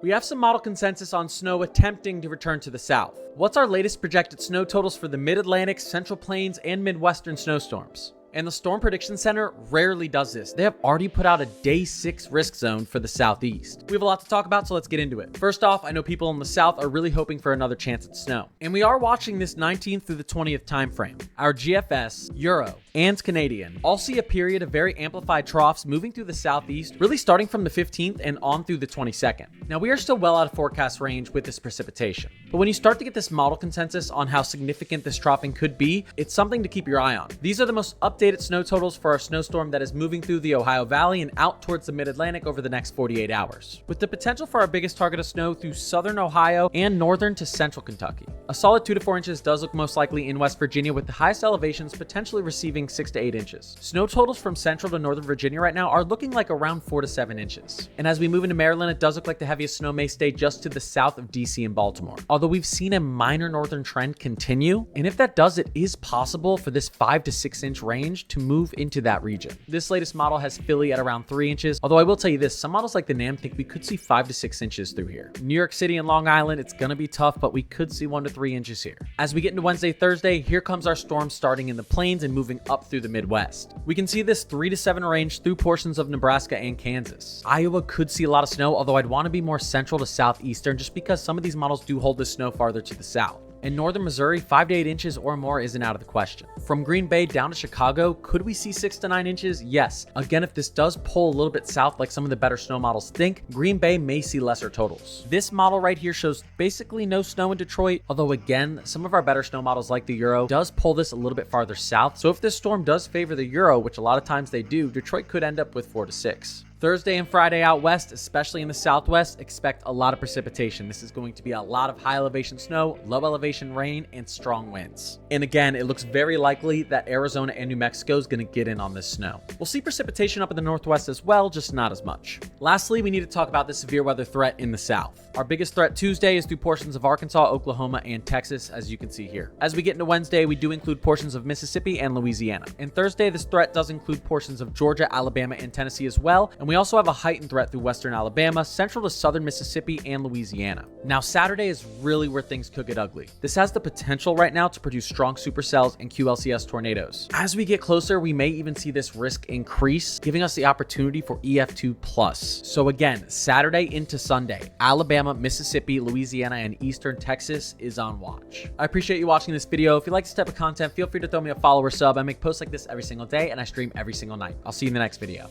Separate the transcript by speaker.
Speaker 1: We have some model consensus on snow attempting to return to the south. What's our latest projected snow totals for the Mid-Atlantic, Central Plains, and Midwestern snowstorms? And the Storm Prediction Center rarely does this. They have already put out a day 6 risk zone for the southeast. We have a lot to talk about, so let's get into it. First off, I know people in the south are really hoping for another chance at snow. And we are watching this 19th through the 20th time frame. Our GFS, Euro, and Canadian all see a period of very amplified troughs moving through the southeast, really starting from the 15th and on through the 22nd. Now, we are still well out of forecast range with this precipitation. But when you start to get this model consensus on how significant this troughing could be, it's something to keep your eye on. These are the most updated snow totals for our snowstorm that is moving through the Ohio Valley and out towards the Mid-Atlantic over the next 48 hours, with the potential for our biggest target of snow through southern Ohio and northern to central Kentucky. A solid 2 to 4 inches does look most likely in West Virginia, with the highest elevations potentially receiving 6 to 8 inches. Snow totals from central to northern Virginia right now are looking like around 4 to 7 inches. And as we move into Maryland, it does look like the heaviest snow may stay just to the south of DC and Baltimore, although we've seen a minor northern trend continue. And if that does, it is possible for this 5 to 6 inch range to move into that region. This latest model has Philly at around 3 inches, although I will tell you this, some models like the NAM think we could see 5 to 6 inches through here. New York City and Long Island, it's gonna be tough, but we could see 1 to 3 inches here. As we get into Wednesday, Thursday, here comes our storm starting in the plains and moving up through the Midwest. We can see this 3 to 7 range through portions of Nebraska and Kansas. Iowa could see a lot of snow, although I'd want to be more central to southeastern just because some of these models do hold the snow farther to the south. In northern Missouri, 5 to 8 inches or more isn't out of the question. From Green Bay down to Chicago, could we see 6 to 9 inches? Yes. Again, if this does pull a little bit south like some of the better snow models think, Green Bay may see lesser totals. This model right here shows basically no snow in Detroit, although again, some of our better snow models like the Euro does pull this a little bit farther south. So if this storm does favor the Euro, which a lot of times they do, Detroit could end up with 4 to 6. Thursday and Friday out west, especially in the southwest, expect a lot of precipitation. This is going to be a lot of high elevation snow, low elevation rain, and strong winds. And again, it looks very likely that Arizona and New Mexico is going to get in on this snow. We'll see precipitation up in the northwest as well, just not as much. Lastly, we need to talk about the severe weather threat in the south. Our biggest threat Tuesday is through portions of Arkansas, Oklahoma, and Texas, as you can see here. As we get into Wednesday, we do include portions of Mississippi and Louisiana. And Thursday, this threat does include portions of Georgia, Alabama, and Tennessee as well. And we also have a heightened threat through western Alabama, central to southern Mississippi, and Louisiana. Now, Saturday is really where things could get ugly. This has the potential right now to produce strong supercells and QLCS tornadoes. As we get closer, we may even see this risk increase, giving us the opportunity for EF2+. So again, Saturday into Sunday, Alabama, Mississippi, Louisiana, and eastern Texas is on watch. I appreciate you watching this video. If you like this type of content, feel free to throw me a follow or sub. I make posts like this every single day, and I stream every single night. I'll see you in the next video.